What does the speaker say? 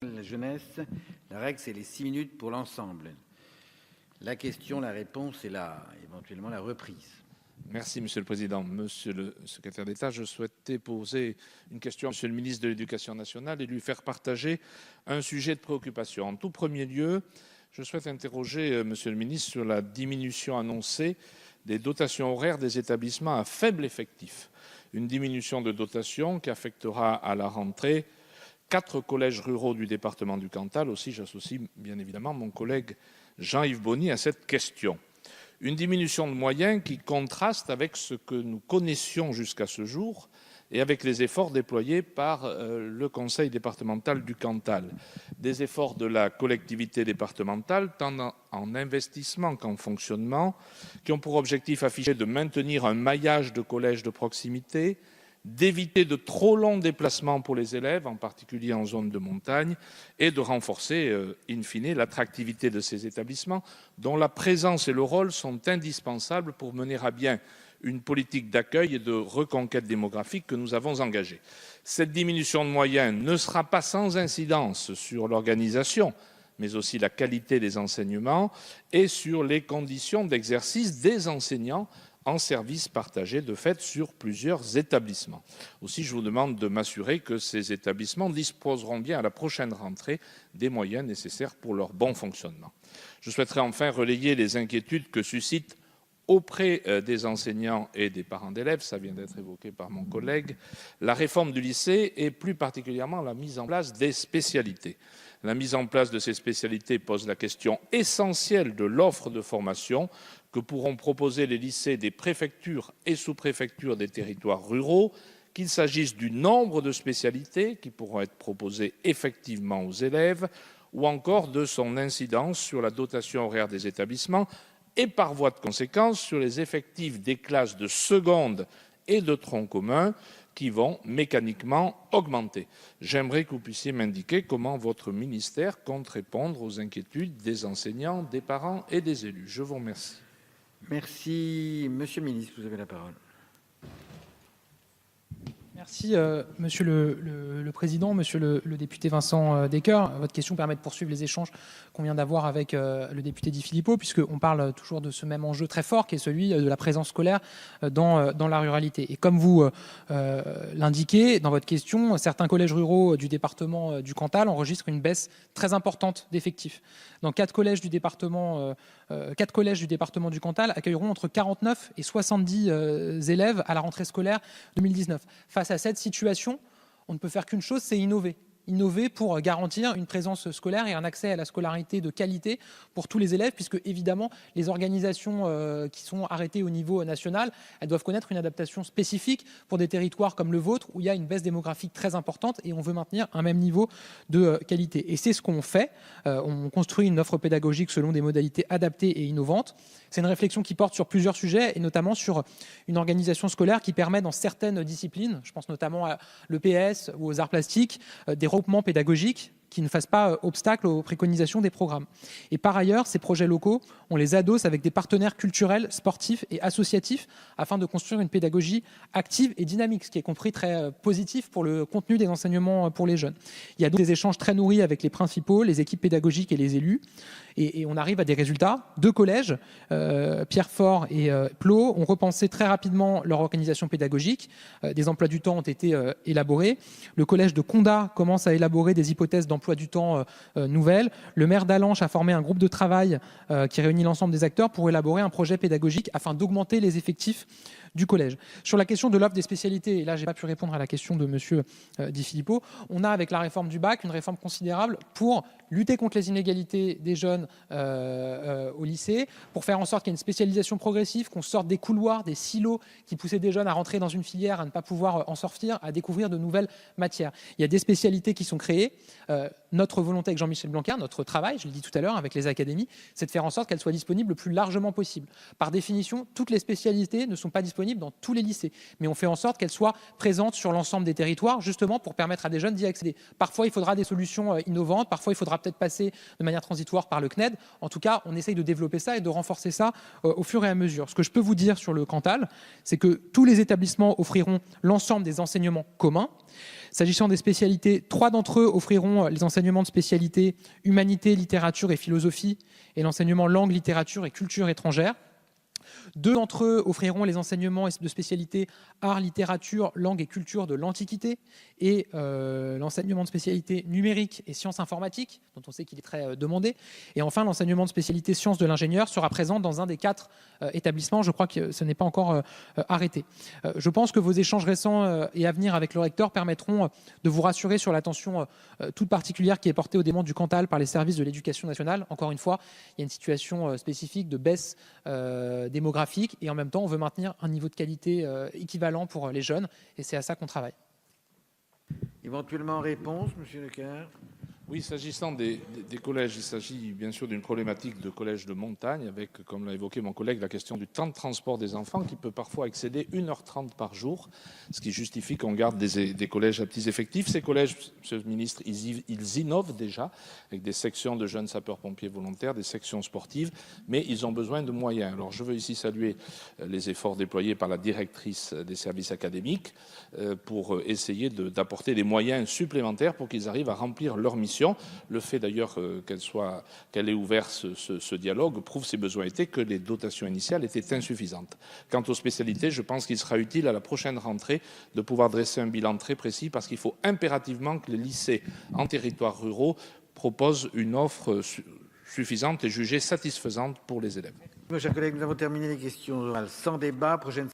La jeunesse, la règle, c'est les 6 minutes pour l'ensemble. La question, la réponse et éventuellement la reprise. Merci, Monsieur le Président. Monsieur le secrétaire d'État, je souhaitais poser une question à Monsieur le ministre de l'Éducation nationale et lui faire partager un sujet de préoccupation. En tout premier lieu, je souhaite interroger Monsieur le ministre sur la diminution annoncée des dotations horaires des établissements à faible effectif. Une diminution de dotation qui affectera à la rentrée 4 collèges ruraux du département du Cantal. Aussi, j'associe bien évidemment mon collègue Jean-Yves Boni à cette question. Une diminution de moyens qui contraste avec ce que nous connaissions jusqu'à ce jour et avec les efforts déployés par le conseil départemental du Cantal. Des efforts de la collectivité départementale, tant en investissement qu'en fonctionnement, qui ont pour objectif affiché de maintenir un maillage de collèges de proximité, d'éviter de trop longs déplacements pour les élèves, en particulier en zone de montagne, et de renforcer, in fine, l'attractivité de ces établissements, dont la présence et le rôle sont indispensables pour mener à bien une politique d'accueil et de reconquête démographique que nous avons engagée. Cette diminution de moyens ne sera pas sans incidence sur l'organisation, mais aussi la qualité des enseignements et sur les conditions d'exercice des enseignants en service partagé de fait sur plusieurs établissements. Aussi, je vous demande de m'assurer que ces établissements disposeront bien à la prochaine rentrée des moyens nécessaires pour leur bon fonctionnement. Je souhaiterais enfin relayer les inquiétudes que suscite auprès des enseignants et des parents d'élèves, ça vient d'être évoqué par mon collègue, la réforme du lycée et plus particulièrement la mise en place des spécialités. La mise en place de ces spécialités pose la question essentielle de l'offre de formation que pourront proposer les lycées des préfectures et sous-préfectures des territoires ruraux, qu'il s'agisse du nombre de spécialités qui pourront être proposées effectivement aux élèves ou encore de son incidence sur la dotation horaire des établissements et par voie de conséquence sur les effectifs des classes de seconde et de tronc commun qui vont mécaniquement augmenter. J'aimerais que vous puissiez m'indiquer comment votre ministère compte répondre aux inquiétudes des enseignants, des parents et des élus. Je vous remercie. Merci. Monsieur le ministre, vous avez la parole. Merci, Monsieur le Président, Monsieur le député Vincent Descoeur. Votre question permet de poursuivre les échanges qu'on vient d'avoir avec le député Di Filippo, puisqu'on parle toujours de ce même enjeu très fort qui est celui de la présence scolaire dans la ruralité. Et comme vous l'indiquez dans votre question, certains collèges ruraux du département du Cantal enregistrent une baisse très importante d'effectifs. Dans 4 collèges du département du Cantal accueilleront entre 49 et 70 élèves à la rentrée scolaire 2019. Face à cette situation, on ne peut faire qu'une chose, c'est innover. Innover pour garantir une présence scolaire et un accès à la scolarité de qualité pour tous les élèves, puisque évidemment les organisations qui sont arrêtées au niveau national, elles doivent connaître une adaptation spécifique pour des territoires comme le vôtre où il y a une baisse démographique très importante et on veut maintenir un même niveau de qualité. Et c'est ce qu'on fait. On construit une offre pédagogique selon des modalités adaptées et innovantes. C'est une réflexion qui porte sur plusieurs sujets et notamment sur une organisation scolaire qui permet dans certaines disciplines, je pense notamment à l'EPS ou aux arts plastiques, des regroupements pédagogiques qui ne fassent pas obstacle aux préconisations des programmes. Et par ailleurs, ces projets locaux, on les adosse avec des partenaires culturels, sportifs et associatifs afin de construire une pédagogie active et dynamique, ce qui est compris très positif pour le contenu des enseignements pour les jeunes. Il y a donc des échanges très nourris avec les principaux, les équipes pédagogiques et les élus. Et on arrive à des résultats. 2 collèges, Pierrefort et Plot, ont repensé très rapidement leur organisation pédagogique. Des emplois du temps ont été élaborés. Le collège de Condat commence à élaborer des hypothèses d'emploi du temps nouvelles. Le maire d'Allanche a formé un groupe de travail qui réunit l'ensemble des acteurs pour élaborer un projet pédagogique afin d'augmenter les effectifs du collège. Sur la question de l'offre des spécialités, et là, je n'ai pas pu répondre à la question de monsieur Di Filippo, on a avec la réforme du bac une réforme considérable pour lutter contre les inégalités des jeunes au lycée, pour faire en sorte qu'il y ait une spécialisation progressive, qu'on sorte des couloirs, des silos qui poussaient des jeunes à rentrer dans une filière, à ne pas pouvoir en sortir, à découvrir de nouvelles matières. Il y a des spécialités qui sont créées. Notre volonté avec Jean-Michel Blanquer, notre travail, je l'ai dit tout à l'heure, avec les académies, c'est de faire en sorte qu'elles soient disponibles le plus largement possible. Par définition, toutes les spécialités ne sont pas disponibles dans tous les lycées, mais on fait en sorte qu'elles soient présentes sur l'ensemble des territoires, justement pour permettre à des jeunes d'y accéder. Parfois, il faudra des solutions innovantes, parfois, il faudra peut-être passer de manière transitoire par le CNED. En tout cas, on essaye de développer ça et de renforcer ça au fur et à mesure. Ce que je peux vous dire sur le Cantal, c'est que tous les établissements offriront l'ensemble des enseignements communs. S'agissant des spécialités, 3 d'entre eux offriront les enseignements de spécialité humanité, littérature et philosophie et l'enseignement langue, littérature et culture étrangère. 2 d'entre eux offriront les enseignements de spécialité art, littérature, langue et culture de l'Antiquité et l'enseignement de spécialité numérique et sciences informatiques, dont on sait qu'il est très demandé. Et enfin, l'enseignement de spécialité sciences de l'ingénieur sera présent dans un des 4 établissements. Je crois que ce n'est pas encore arrêté. Je pense que vos échanges récents et à venir avec le recteur permettront de vous rassurer sur l'attention toute particulière qui est portée au développement du Cantal par les services de l'éducation nationale. Encore une fois, il y a une situation spécifique de baisse démographique et en même temps on veut maintenir un niveau de qualité équivalent pour les jeunes et c'est à ça qu'on travaille. Éventuellement réponse, Monsieur Leclerc. Oui, s'agissant des collèges, il s'agit bien sûr d'une problématique de collèges de montagne avec, comme l'a évoqué mon collègue, la question du temps de transport des enfants qui peut parfois excéder 1h30 par jour, ce qui justifie qu'on garde des collèges à petits effectifs. Ces collèges, Monsieur le Ministre, ils innovent déjà avec des sections de jeunes sapeurs-pompiers volontaires, des sections sportives, mais ils ont besoin de moyens. Alors je veux ici saluer les efforts déployés par la directrice des services académiques pour essayer d'apporter des moyens supplémentaires pour qu'ils arrivent à remplir leur mission. Le fait d'ailleurs qu'elle ait ouvert ce dialogue prouve ses besoins étaient que les dotations initiales étaient insuffisantes. Quant aux spécialités, je pense qu'il sera utile à la prochaine rentrée de pouvoir dresser un bilan très précis parce qu'il faut impérativement que les lycées en territoires ruraux proposent une offre suffisante et jugée satisfaisante pour les élèves. Mes chers collègues, nous avons terminé les questions orales sans débat. Prochaine